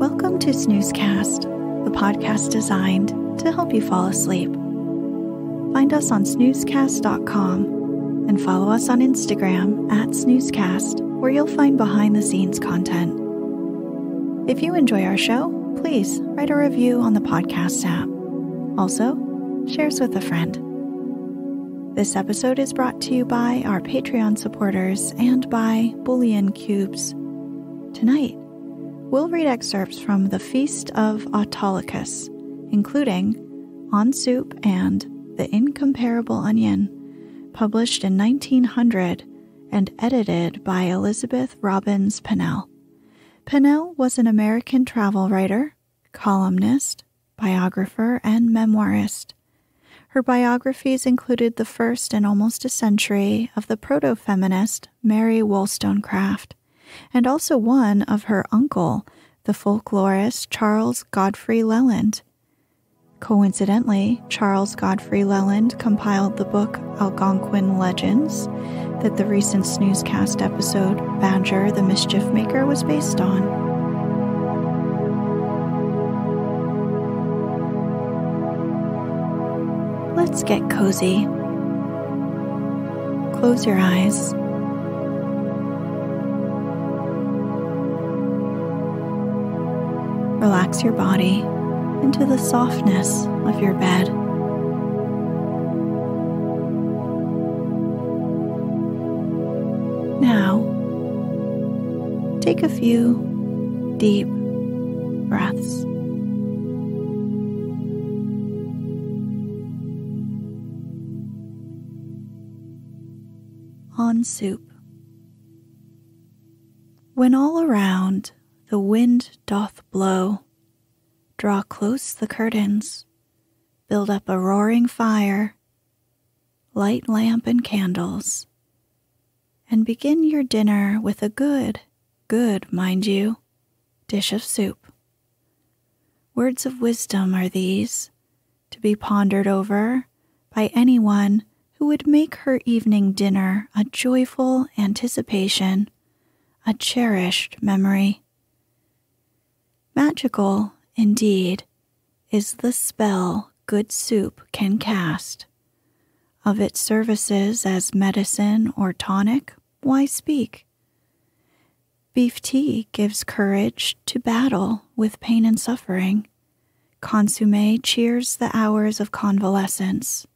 Welcome to Snoozecast, the podcast designed to help you fall asleep. Find us on snoozecast.com and follow us on Instagram at Snoozecast, where you'll find behind-the-scenes content. If you enjoy our show, please write a review on the podcast app. Also, share us with a friend. This episode is brought to you by our Patreon supporters and by Bullion Cubes. Tonight, we'll read excerpts from the Feast of Autolycus, including On Soup and The Incomparable Onion, published in 1900 and edited by Elizabeth Robins Pennell. Pennell was an American travel writer, columnist, biographer, and memoirist. Her biographies included the first in almost a century of the proto-feminist Mary Wollstonecraft, and also one of her uncle, the folklorist Charles Godfrey Leland. Coincidentally, Charles Godfrey Leland compiled the book Algonquin Legends that the recent Snoozecast episode Badger the Mischief Maker was based on. Let's get cozy. Close your eyes. Relax your body into the softness of your bed. Now, take a few deep breaths. On soup. When all around the wind doth blow, draw close the curtains, build up a roaring fire, light lamp and candles, and begin your dinner with a good, mind you, dish of soup. Words of wisdom are these, to be pondered over by anyone who would make her evening dinner a joyful anticipation, a cherished memory. Magical, indeed, is the spell good soup can cast. Of its services as medicine or tonic, why speak? Beef tea gives courage to battle with pain and suffering. Consommé cheers the hours of convalescence.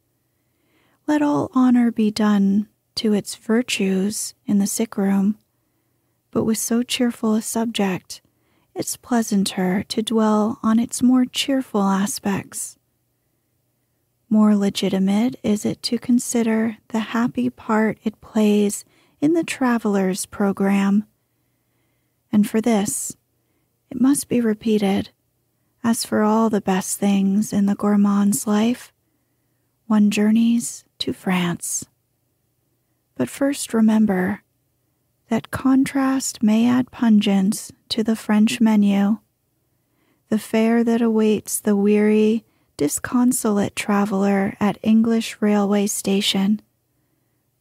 Let all honor be done to its virtues in the sick room, but with so cheerful a subject, it's pleasanter to dwell on its more cheerful aspects. More legitimate is it to consider the happy part it plays in the traveler's program. And for this, it must be repeated, as for all the best things in the gourmand's life, one journeys to France. But first remember that contrast may add pungence to the French menu. The fare that awaits the weary, disconsolate traveler at English railway station,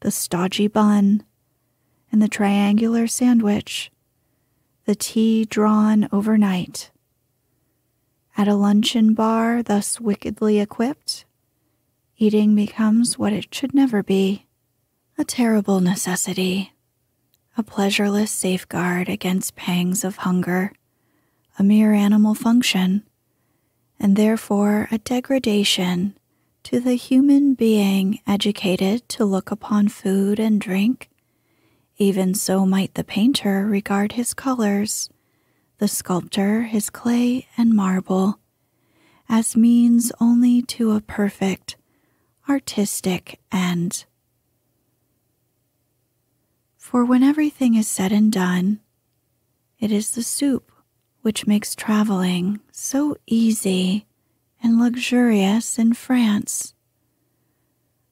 the stodgy bun, and the triangular sandwich, the tea drawn overnight. At a luncheon bar thus wickedly equipped, eating becomes what it should never be, a terrible necessity, a pleasureless safeguard against pangs of hunger, a mere animal function, and therefore a degradation to the human being educated to look upon food and drink. Even so might the painter regard his colors, the sculptor his clay and marble, as means only to a perfect, artistic end. For when everything is said and done, it is the soup which makes traveling so easy and luxurious in France.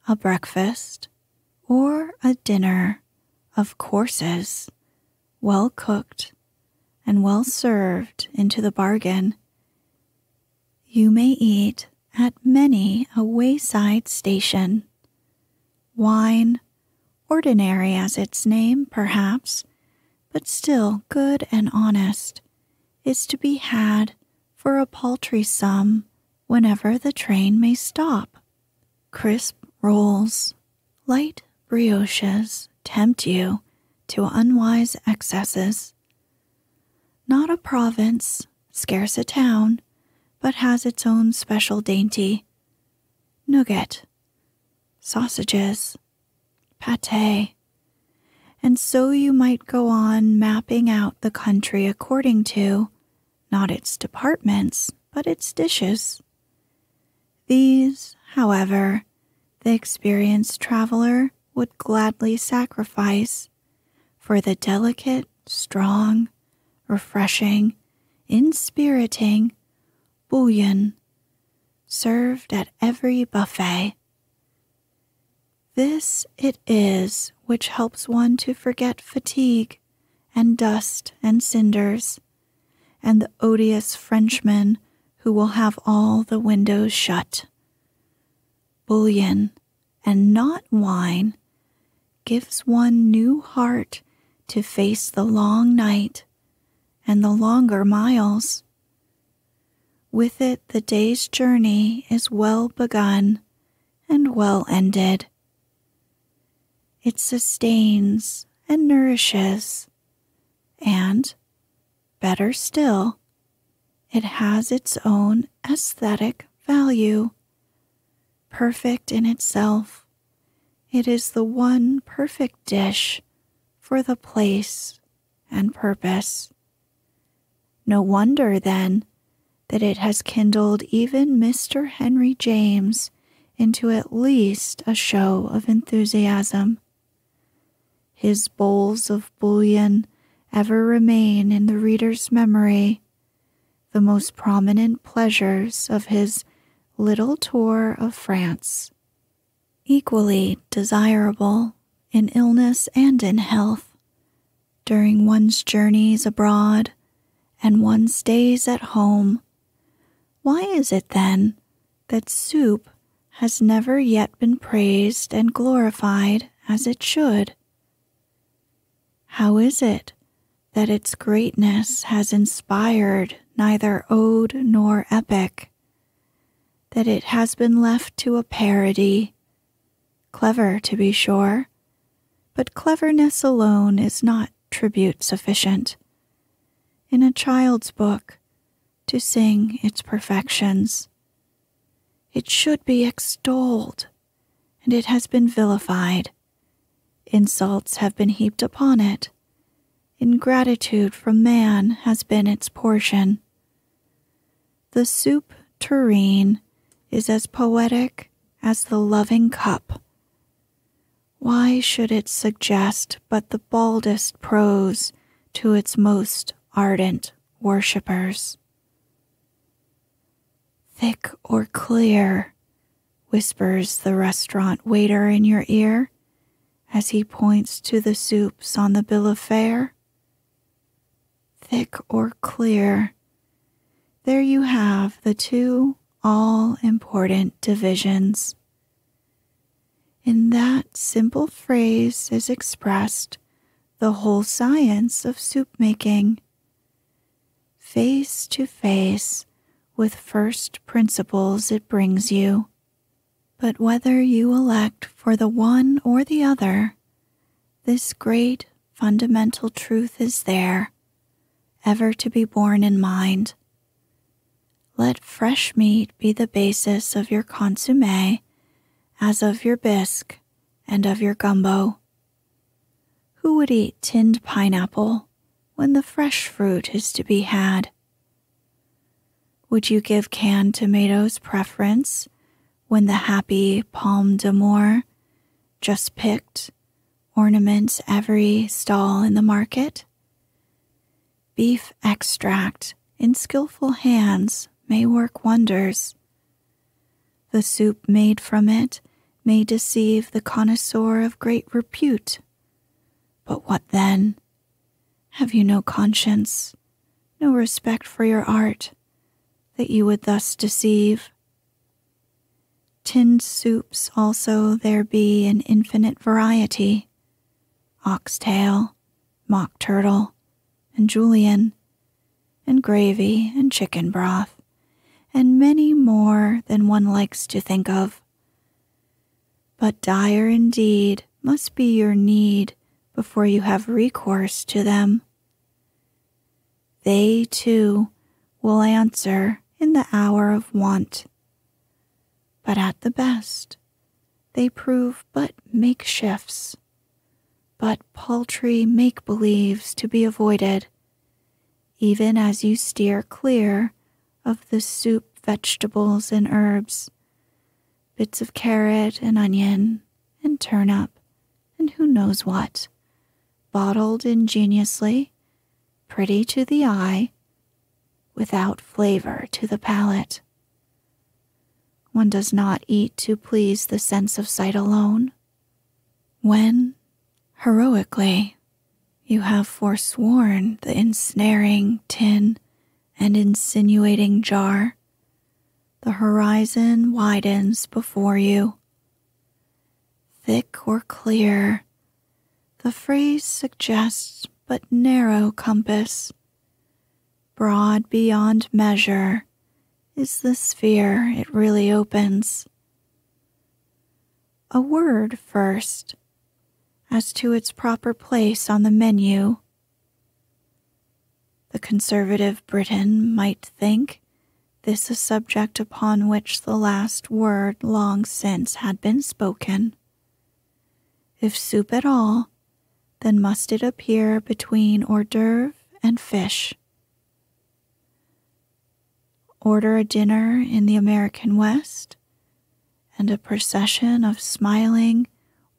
A breakfast or a dinner of courses, well cooked and well served into the bargain, you may eat at many a wayside station. Wine, ordinary as its name, perhaps, but still good and honest, is to be had for a paltry sum whenever the train may stop. Crisp rolls, light brioches tempt you to unwise excesses. Not a province, scarce a town, but has its own special dainty. Nougat, sausages, pâté. And so you might go on mapping out the country according to, not its departments, but its dishes. These, however, the experienced traveler would gladly sacrifice for the delicate, strong, refreshing, inspiriting bouillon served at every buffet. This it is which helps one to forget fatigue and dust and cinders, and the odious Frenchman who will have all the windows shut. Bouillon, and not wine, gives one new heart to face the long night and the longer miles. With it the day's journey is well begun and well ended. It sustains and nourishes, and, better still, it has its own aesthetic value. Perfect in itself, it is the one perfect dish for the place and purpose. No wonder, then, that it has kindled even Mr. Henry James into at least a show of enthusiasm. His bowls of bouillon ever remain in the reader's memory, the most prominent pleasures of his little tour of France, equally desirable in illness and in health, during one's journeys abroad and one's days at home. Why is it, then, that soup has never yet been praised and glorified as it should? How is it that its greatness has inspired neither ode nor epic, that it has been left to a parody, clever to be sure, but cleverness alone is not tribute sufficient, in a child's book, to sing its perfections? It should be extolled, and it has been vilified. Insults have been heaped upon it. Ingratitude from man has been its portion. The soup tureen is as poetic as the loving cup. Why should it suggest but the baldest prose to its most ardent worshippers? Thick or clear, whispers the restaurant waiter in your ear as he points to the soups on the bill of fare. Thick or clear, there you have the two all-important divisions. In that simple phrase is expressed the whole science of soup-making. Face to face with first principles it brings you, but whether you elect for the one or the other, this great fundamental truth is there, ever to be borne in mind. Let fresh meat be the basis of your consommé, as of your bisque and of your gumbo. Who would eat tinned pineapple when the fresh fruit is to be had? Would you give canned tomatoes preference when the happy pomme d'amour, just picked, ornaments every stall in the market? Beef extract in skillful hands may work wonders. The soup made from it may deceive the connoisseur of great repute. But what then? Have you no conscience, no respect for your art, that you would thus deceive? Tinned soups also there be in infinite variety, oxtail, mock turtle, and julienne, and gravy and chicken broth, and many more than one likes to think of. But dire indeed must be your need before you have recourse to them. They, too, will answer in the hour of want. But at the best, they prove but makeshifts, but paltry make-believes to be avoided, even as you steer clear of the soup vegetables and herbs, bits of carrot and onion and turnip and who knows what, bottled ingeniously, pretty to the eye, without flavor to the palate. One does not eat to please the sense of sight alone. When, heroically, you have forsworn the ensnaring tin and insinuating jar, the horizon widens before you. Thick or clear, the phrase suggests but narrow compass. Broad beyond measure is the sphere it really opens. A word first, as to its proper place on the menu. The conservative Briton might think this a subject upon which the last word long since had been spoken. If soup at all, then must it appear between hors d'oeuvre and fish. Order a dinner in the American West, and a procession of smiling,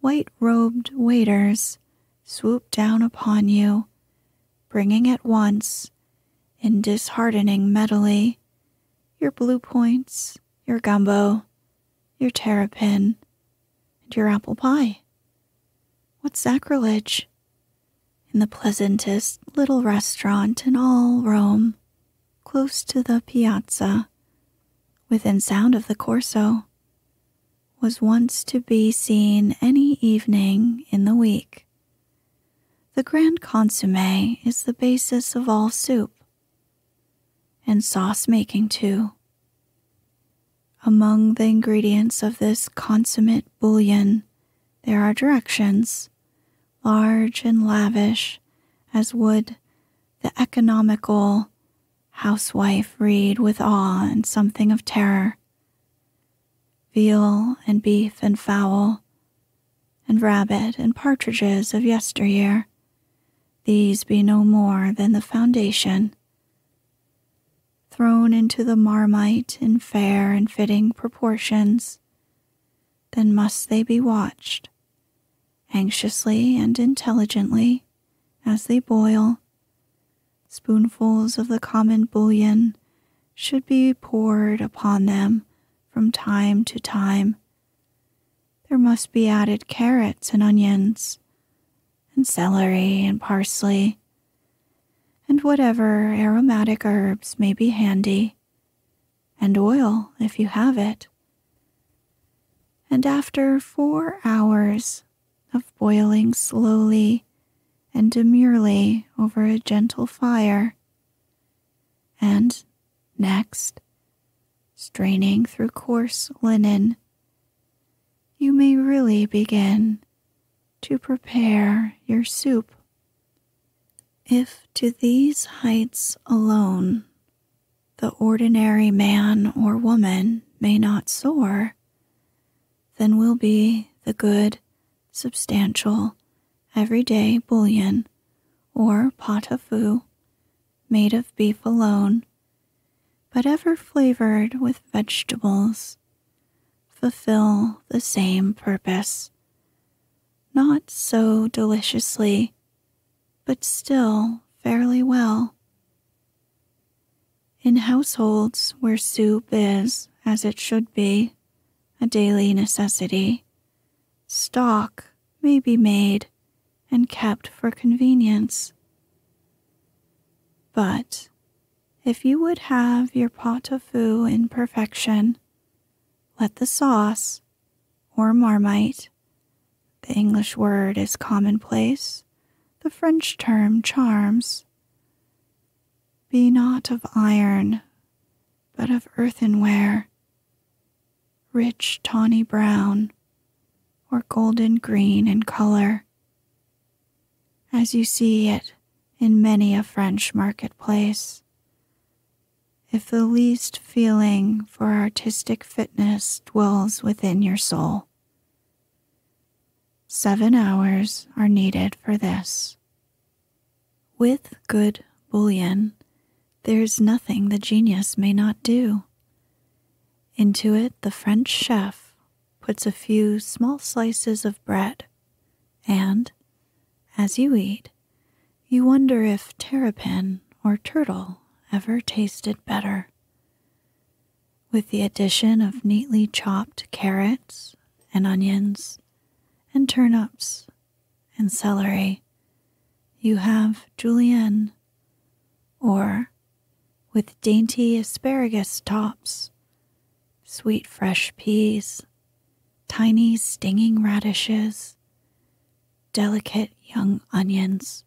white-robed waiters swoop down upon you, bringing at once, in disheartening medley, your blue points, your gumbo, your terrapin, and your apple pie. What sacrilege! In the pleasantest little restaurant in all Rome, close to the piazza, within sound of the Corso, was once to be seen any evening in the week. The grand consommé is the basis of all soup, and sauce-making too. Among the ingredients of this consummate bouillon there are directions, large and lavish, as would the economical housewife read with awe and something of terror. Veal and beef and fowl, and rabbit and partridges of yesteryear, these be no more than the foundation. Thrown into the marmite in fair and fitting proportions, then must they be watched, anxiously and intelligently, as they boil. Spoonfuls of the common bouillon should be poured upon them from time to time. There must be added carrots and onions, and celery and parsley, and whatever aromatic herbs may be handy, and oil if you have it. And after 4 hours of boiling slowly and demurely over a gentle fire, and next, straining through coarse linen, you may really begin to prepare your soup. If to these heights alone the ordinary man or woman may not soar, then will be the good, substantial, everyday bouillon or pot-au-feu made of beef alone, but ever flavored with vegetables, fulfill the same purpose. Not so deliciously, but still fairly well. In households where soup is, as it should be, a daily necessity, stock may be made and kept for convenience. But if you would have your pot-au-feu in perfection, let the sauce, or marmite, the English word is commonplace, the French term charms, be not of iron, but of earthenware, rich tawny brown, or golden green in color, as you see it in many a French marketplace. If the least feeling for artistic fitness dwells within your soul. 7 hours are needed for this. With good bouillon, there's nothing the genius may not do. Into it the French chef puts a few small slices of bread, and, as you eat, you wonder if terrapin or turtle ever tasted better. With the addition of neatly chopped carrots and onions and turnips and celery, you have julienne, or, with dainty asparagus tops, sweet fresh peas, tiny stinging radishes, delicate young onions.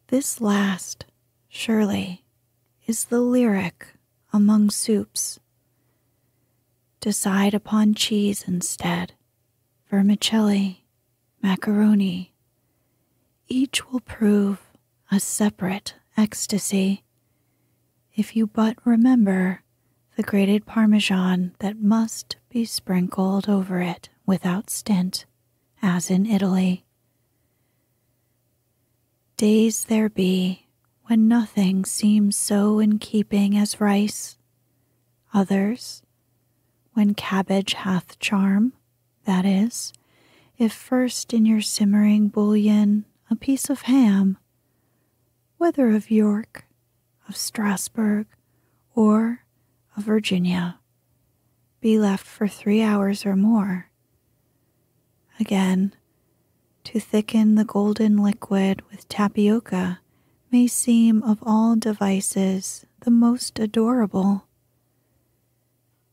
This last, surely, is the lyric among soups. Decide upon cheese instead, vermicelli, macaroni. Each will prove a separate ecstasy, if you but remember the grated Parmesan that must be sprinkled over it without stint, as in Italy. Days there be when nothing seems so in keeping as rice, others, when cabbage hath charm, that is, if first in your simmering bouillon a piece of ham, whether of York, of Strasbourg, or of Virginia, be left for 3 hours or more. Again, to thicken the golden liquid with tapioca may seem of all devices the most adorable.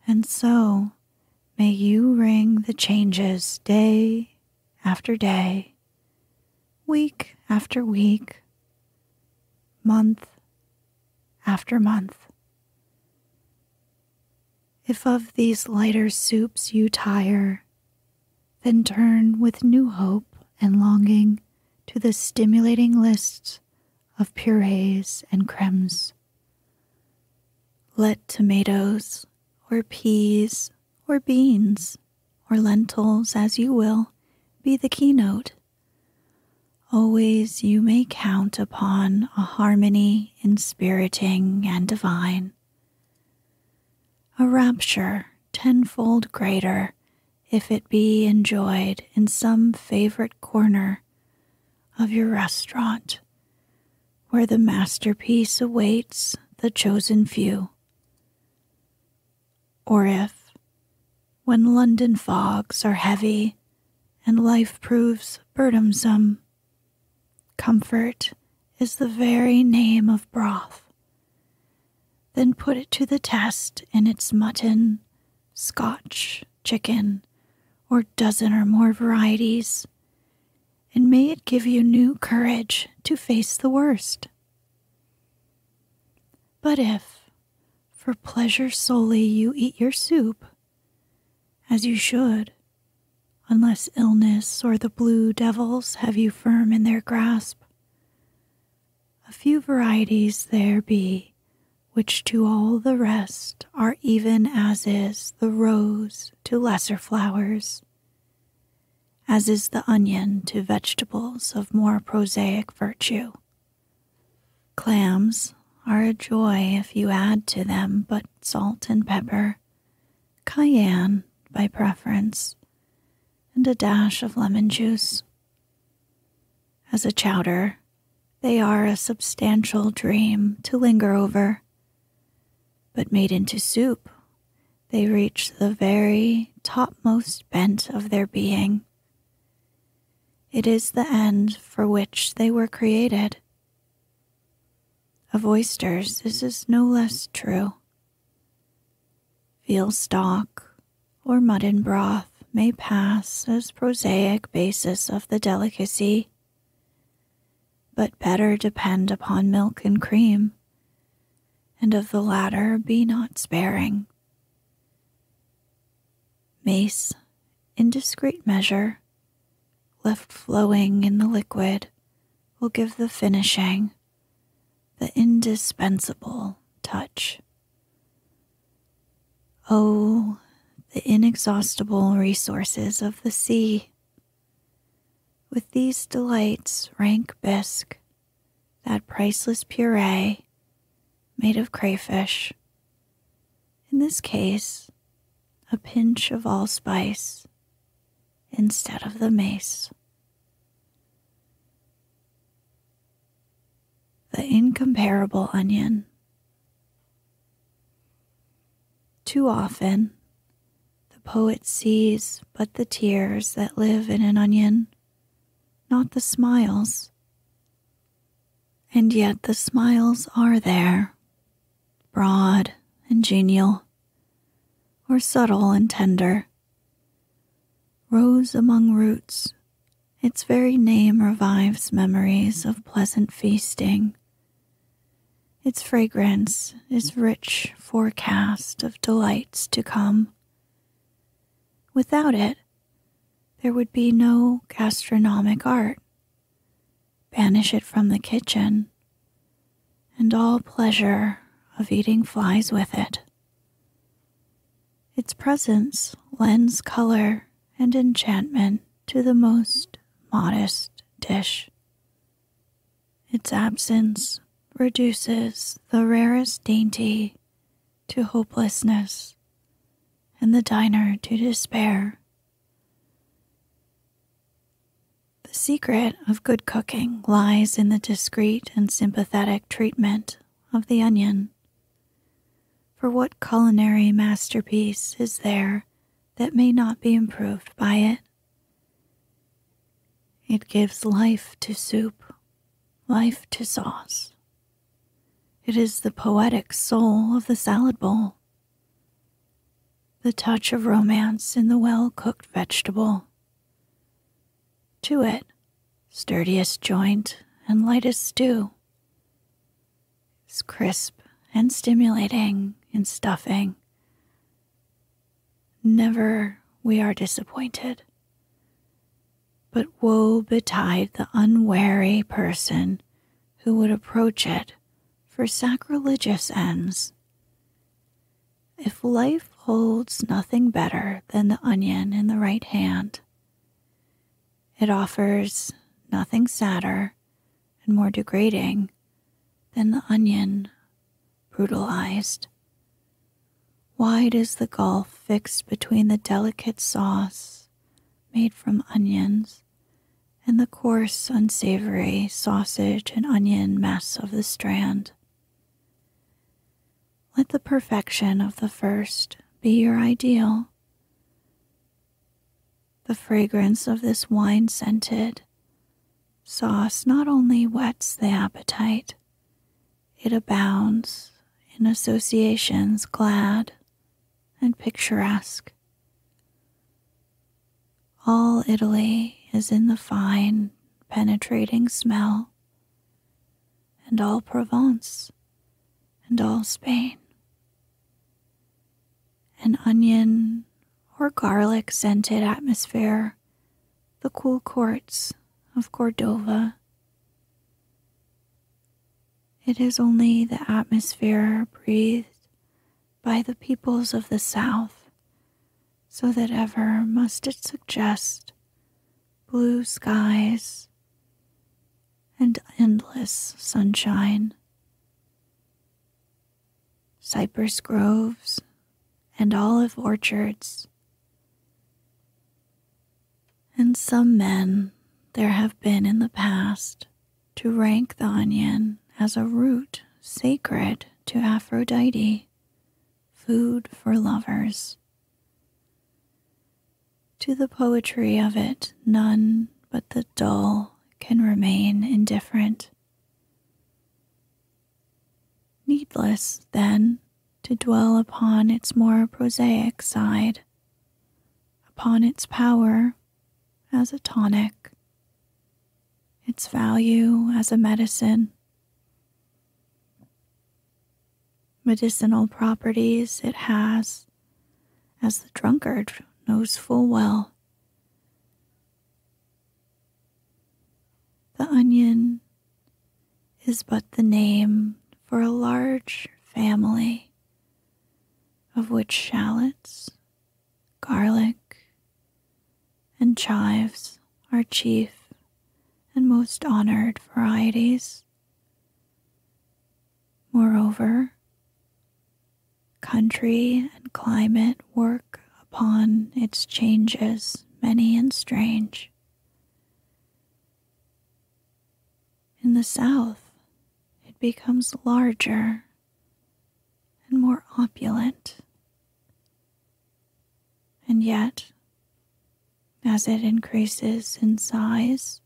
And so may you ring the changes day after day, week after week, month after month. If of these lighter soups you tire, then turn with new hope and longing to the stimulating lists of purees and cremes. Let tomatoes, or peas, or beans, or lentils, as you will, be the keynote. Always you may count upon a harmony inspiriting and divine, a rapture tenfold greater if it be enjoyed in some favorite corner of your restaurant, where the masterpiece awaits the chosen few. Or if, when London fogs are heavy and life proves burdensome, comfort is the very name of broth, then put it to the test in its mutton, Scotch, chicken, or dozen or more varieties, and may it give you new courage to face the worst. But if, for pleasure solely, you eat your soup, as you should, unless illness or the blue devils have you firm in their grasp, a few varieties there be which to all the rest are even as is the rose to lesser flowers, as is the onion to vegetables of more prosaic virtue. Clams are a joy if you add to them but salt and pepper, cayenne by preference, and a dash of lemon juice. As a chowder, they are a substantial dream to linger over, but made into soup, they reach the very topmost bent of their being. It is the end for which they were created. Of oysters, this is no less true. Veal stock or mutton broth may pass as prosaic basis of the delicacy, but better depend upon milk and cream, and of the latter be not sparing. Mace, in discreet measure, left flowing in the liquid, will give the finishing, the indispensable touch. Oh, the inexhaustible resources of the sea! With these delights rank bisque, that priceless puree made of crayfish. In this case, a pinch of allspice instead of the mace. The Incomparable Onion. Too often, the poet sees but the tears that live in an onion, not the smiles. And yet the smiles are there, broad and genial, or subtle and tender. Rose among roots, its very name revives memories of pleasant feasting. Its fragrance is rich forecast of delights to come. Without it, there would be no gastronomic art. Banish it from the kitchen, and all pleasure of eating flies with it. Its presence lends color and enchantment to the most modest dish. Its absence reduces the rarest dainty to hopelessness and the diner to despair. The secret of good cooking lies in the discreet and sympathetic treatment of the onion. For what culinary masterpiece is there that may not be improved by it? It gives life to soup, life to sauce. It is the poetic soul of the salad bowl, the touch of romance in the well-cooked vegetable. To it, sturdiest joint and lightest stew, is crisp and stimulating in stuffing. Never we are disappointed, but woe betide the unwary person who would approach it for sacrilegious ends. If life holds nothing better than the onion in the right hand, it offers nothing sadder and more degrading than the onion brutalized. Wide is the gulf fixed between the delicate sauce made from onions and the coarse, unsavory sausage and onion mess of the Strand. Let the perfection of the first be your ideal. The fragrance of this wine-scented sauce not only whets the appetite, it abounds in associations glad and picturesque. All Italy is in the fine, penetrating smell, and all Provence, and all Spain. An onion or garlic-scented atmosphere, the cool courts of Cordova. It is only the atmosphere breathed by the peoples of the South, so that ever must it suggest blue skies and endless sunshine, cypress groves and olive orchards. And some men there have been in the past to rank the onion as a root sacred to Aphrodite, food for lovers. To the poetry of it, none but the dull can remain indifferent. Needless, then, to dwell upon its more prosaic side, upon its power as a tonic, its value as a medicine, medicinal properties it has, as the drunkard knows full well. The onion is but the name for a large family of which shallots, garlic, and chives are chief and most honored varieties. Moreover, country and climate work upon its changes many and strange. In the south, it becomes larger and more opulent. And yet, as it increases in size,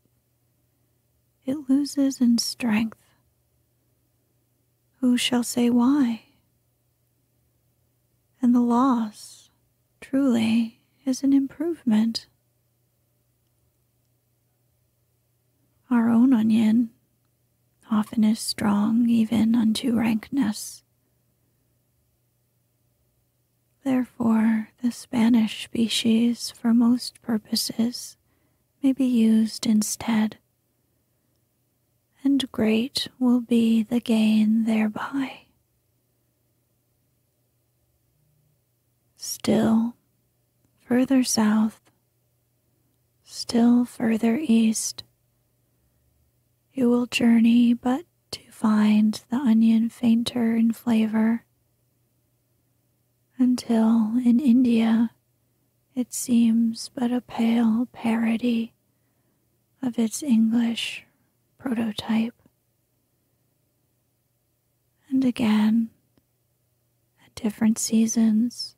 it loses in strength. Who shall say why? And the loss, truly, is an improvement. Our own onion often is strong even unto rankness. Therefore, the Spanish species for most purposes may be used instead, and great will be the gain thereby. Still further south, still further east, you will journey but to find the onion fainter in flavor, until in India it seems but a pale parody of its English prototype. And again, at different seasons,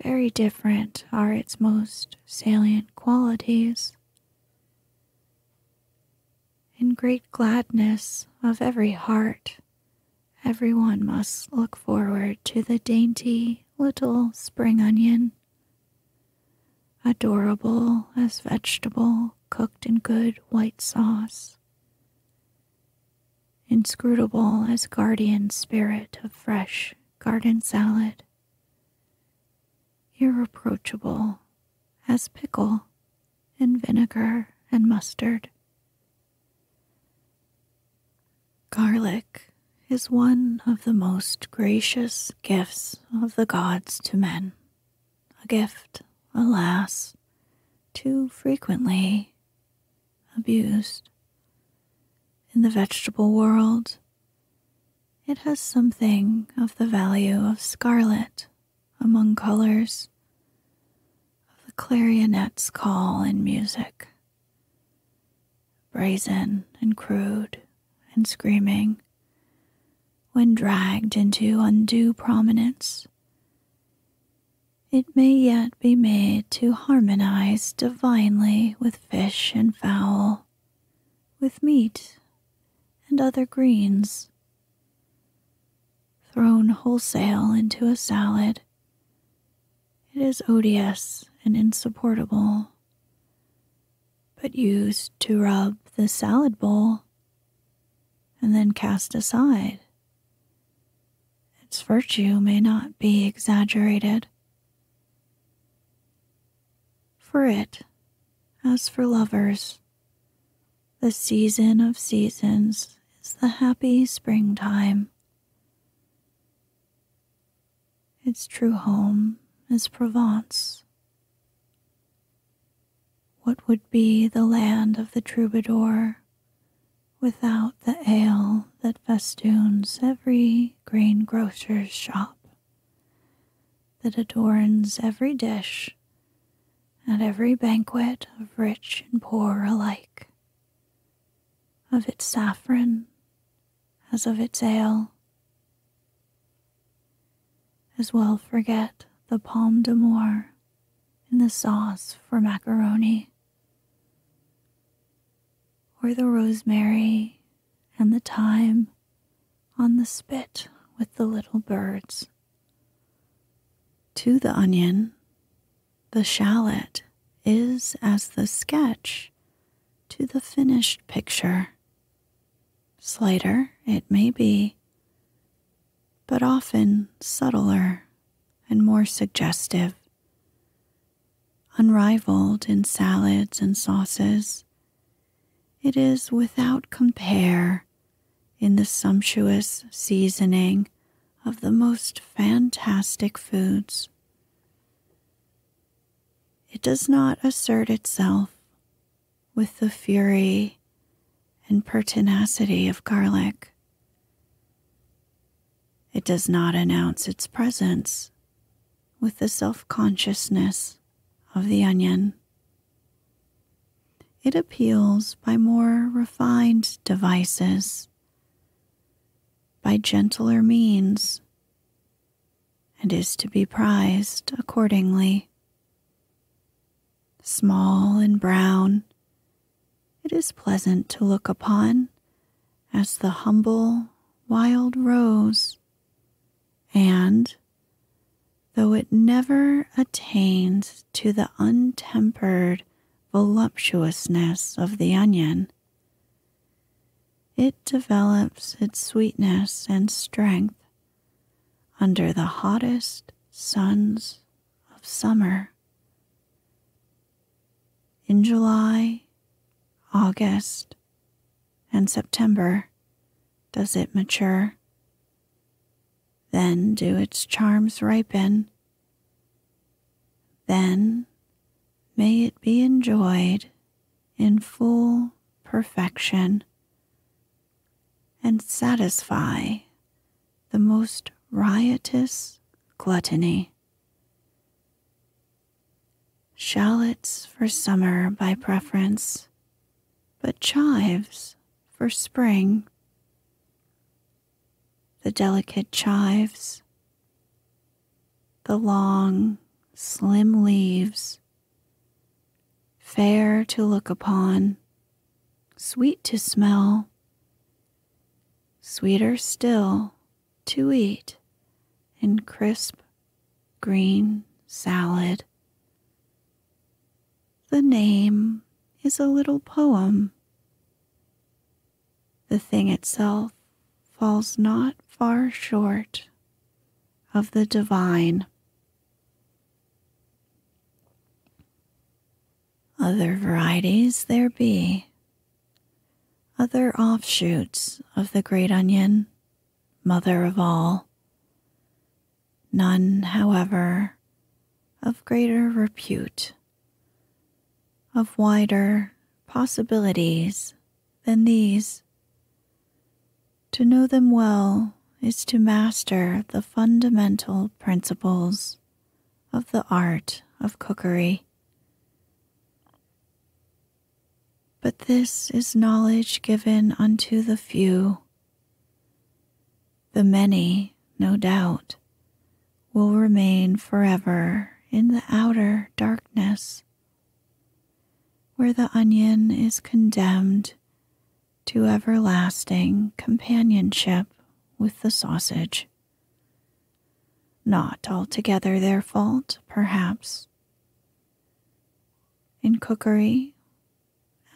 very different are its most salient qualities. In great gladness of every heart, everyone must look forward to the dainty little spring onion, adorable as vegetable cooked in good white sauce, inscrutable as guardian spirit of fresh garden salad, irreproachable as pickle in vinegar and mustard. Garlic is one of the most gracious gifts of the gods to men, a gift, alas, too frequently abused. In the vegetable world, it has something of the value of scarlet among colors, of the clarionet's call in music, brazen and crude and screaming, when dragged into undue prominence. It may yet be made to harmonize divinely with fish and fowl, with meat and other greens. Thrown wholesale into a salad, it is odious and insupportable, but used to rub the salad bowl and then cast aside, its virtue may not be exaggerated. For it, as for lovers, the season of seasons is the happy springtime. Its true home is Provence. What would be the land of the troubadour without the ale that festoons every greengrocer's shop, that adorns every dish at every banquet of rich and poor alike, of its saffron as of its ale? As well forget the pomme d'amour in the sauce for macaroni, or the rosemary and the thyme on the spit with the little birds. To the onion, the shallot is as the sketch to the finished picture. Slighter, it may be, but often subtler and more suggestive. Unrivaled in salads and sauces, it is without compare in the sumptuous seasoning of the most fantastic foods. It does not assert itself with the fury and pertinacity of garlic. It does not announce its presence with the self-consciousness of the onion. It appeals by more refined devices, by gentler means, and is to be prized accordingly. Small and brown, it is pleasant to look upon as the humble wild rose, and, though it never attains to the untempered voluptuousness of the onion, it develops its sweetness and strength under the hottest suns of summer. In July, August, and September does it mature. Then do its charms ripen. Then may it be enjoyed in full perfection and satisfy the most riotous gluttony. Shallots for summer by preference, but chives for spring. The delicate chives, the long, slim leaves, fair to look upon, sweet to smell, sweeter still to eat in crisp green salad. The name is a little poem. The thing itself falls not far short of the divine. Other varieties there be, other offshoots of the great onion, mother of all. None, however, of greater repute, of wider possibilities than these. To know them well is to master the fundamental principles of the art of cookery. But this is knowledge given unto the few. The many, no doubt, will remain forever in the outer darkness, where the onion is condemned to everlasting companionship with the sausage. Not altogether their fault, perhaps. In cookery,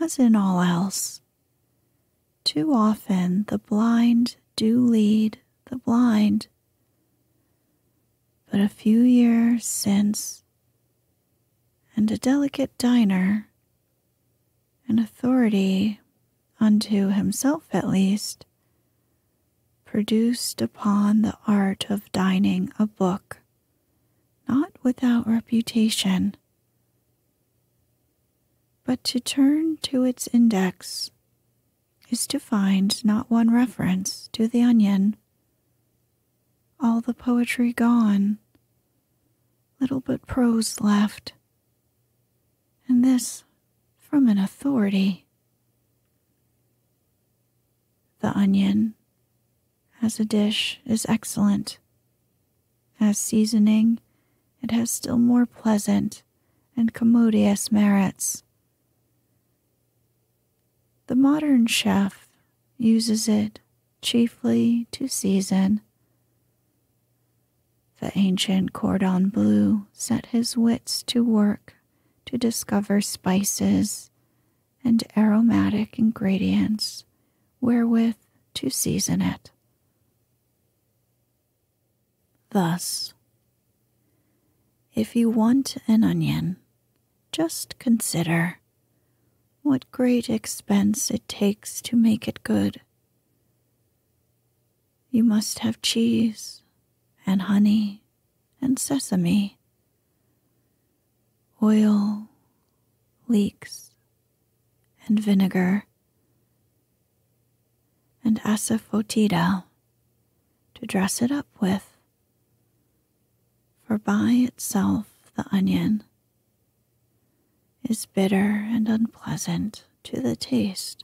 as in all else, too often the blind do lead the blind. But a few years since, and a delicate diner, an authority unto himself at least, produced upon the art of dining a book not without reputation. But to turn to its index is to find not one reference to the onion. All the poetry gone, little but prose left, and this from an authority. The onion, as a dish, is excellent. As seasoning, it has still more pleasant and commodious merits. The modern chef uses it chiefly to season. The ancient cordon bleu set his wits to work to discover spices and aromatic ingredients wherewith to season it. Thus, if you want an onion, just consider what great expense it takes to make it good. You must have cheese and honey and sesame, oil, leeks, and vinegar, and asafoetida to dress it up with, for by itself the onion is bitter and unpleasant to the taste.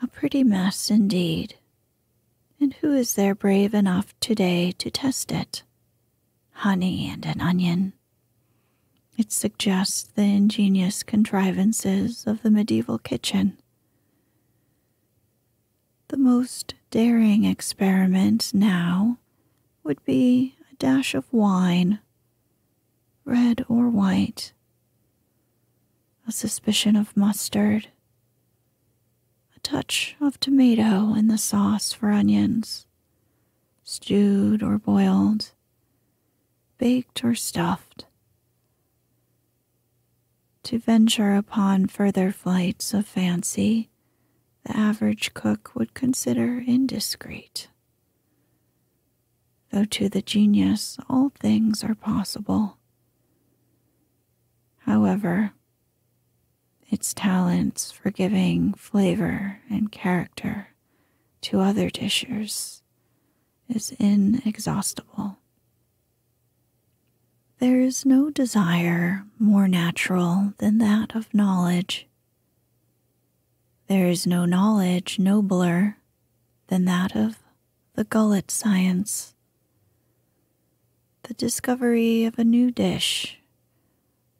A pretty mess indeed, and who is there brave enough today to test it? Honey and an onion. It suggests the ingenious contrivances of the medieval kitchen. The most daring experiment now would be a dash of wine, red or white, a suspicion of mustard, a touch of tomato in the sauce for onions, stewed or boiled, baked or stuffed. To venture upon further flights of fancy, the average cook would consider indiscreet. Though to the genius all things are possible. However, its talents for giving flavor and character to other dishes is inexhaustible. There is no desire more natural than that of knowledge. There is no knowledge nobler than that of the gullet science. The discovery of a new dish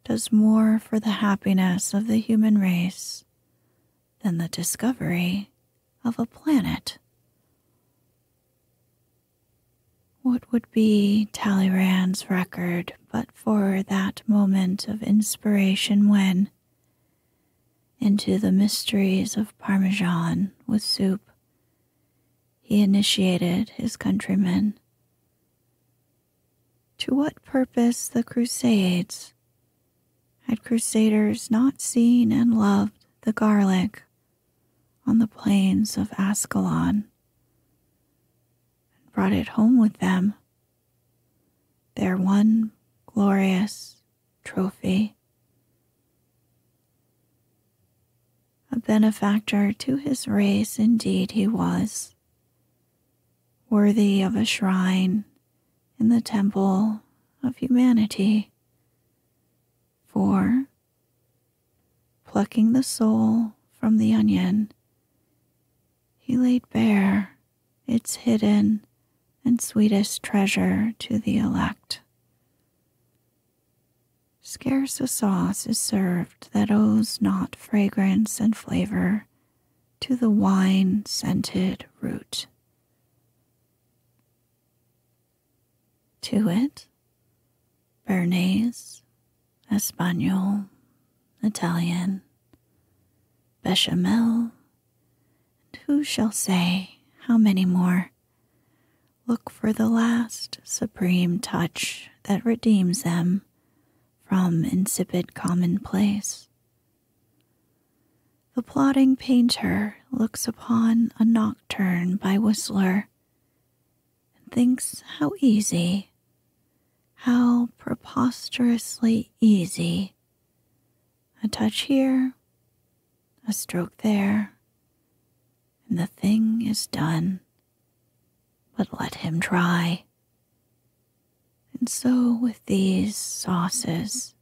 does more for the happiness of the human race than the discovery of a planet. What would be Talleyrand's record but for that moment of inspiration when, into the mysteries of Parmesan with soup, he initiated his countrymen? To what purpose the Crusades? Had crusaders not seen and loved the garlic on the plains of Ascalon, and brought it home with them, their one glorious trophy? A benefactor to his race indeed he was, worthy of a shrine in the temple of humanity. For, plucking the soul from the onion, he laid bare its hidden and sweetest treasure to the elect. Scarce a sauce is served that owes not fragrance and flavor to the wine-scented root. To it, Béarnaise, Espanol, Italian, Bechamel, and who shall say how many more, look for the last supreme touch that redeems them from insipid commonplace. The plodding painter looks upon a nocturne by Whistler and thinks how easy, how preposterously easy, a touch here, a stroke there, and the thing is done. But let him try. And so with these sauces,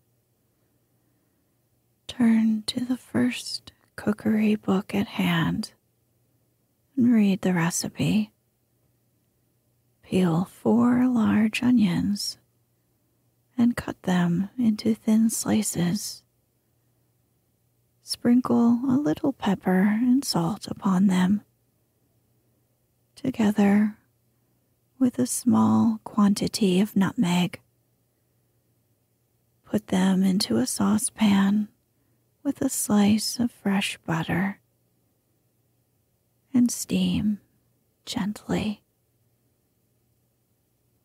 turn to the first cookery book at hand and read the recipe. Peel 4 large onions and cut them into thin slices. Sprinkle a little pepper and salt upon them, together with a small quantity of nutmeg. Put them into a saucepan with a slice of fresh butter and steam gently.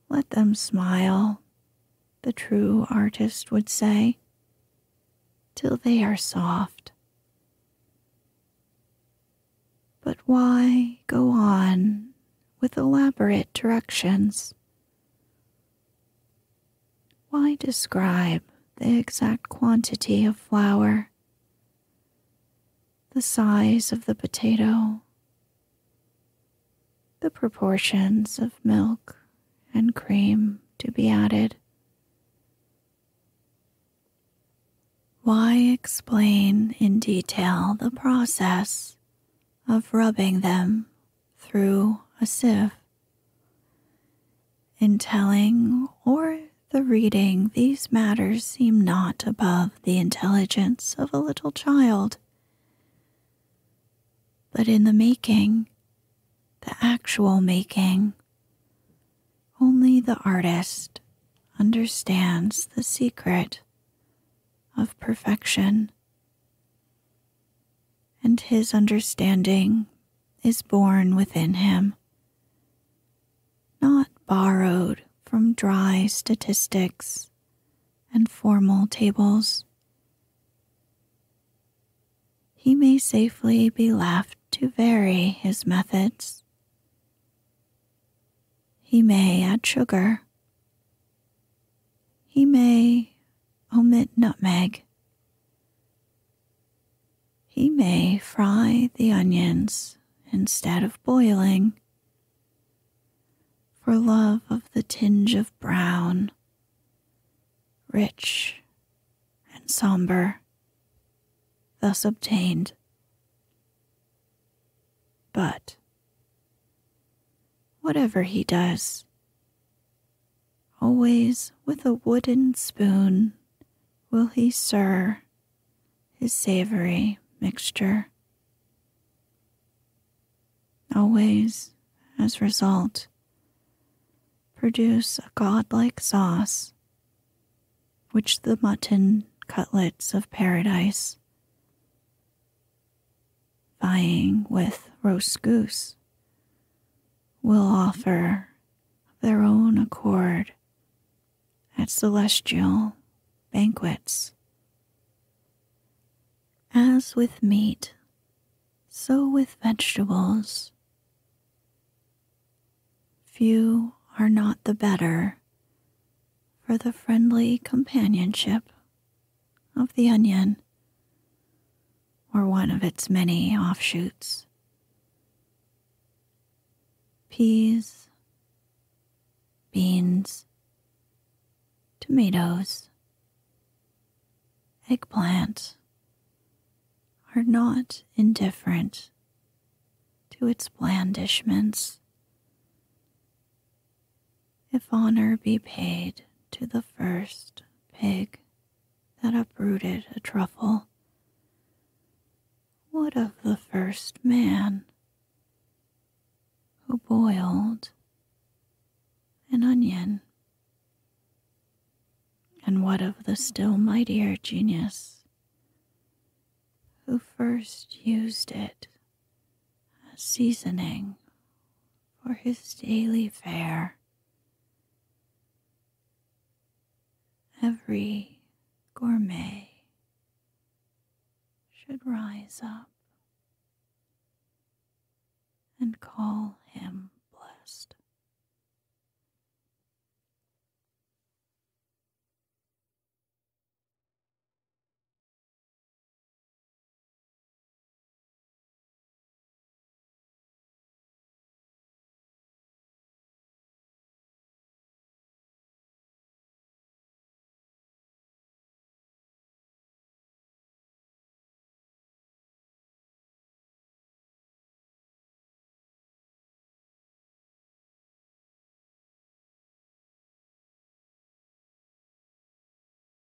Let them smile, the true artist would say, till they are soft. But why go on with elaborate directions? Why describe the exact quantity of flour, the size of the potato, the proportions of milk and cream to be added? Why explain in detail the process of rubbing them through a sieve? In telling or the reading, these matters seem not above the intelligence of a little child. But in the making, the actual making, only the artist understands the secret of perfection, and his understanding is born within him, not borrowed from dry statistics and formal tables. He may safely be left to vary his methods. He may add sugar. He may omit nutmeg. He may fry the onions instead of boiling, for love of the tinge of brown, rich and somber, thus obtained. But whatever he does, always with a wooden spoon will he stir his savory mixture. Always, as result, produce a godlike sauce, which the mutton cutlets of paradise, vying with roast goose, will offer of their own accord at celestial banquets. As with meat, so with vegetables. Few are not the better for the friendly companionship of the onion or one of its many offshoots. Peas, beans, tomatoes, eggplant are not indifferent to its blandishments. If honor be paid to the first pig that uprooted a truffle, what of the first man who boiled an onion? And what of the still mightier genius who first used it as seasoning for his daily fare? Every gourmet should rise up and call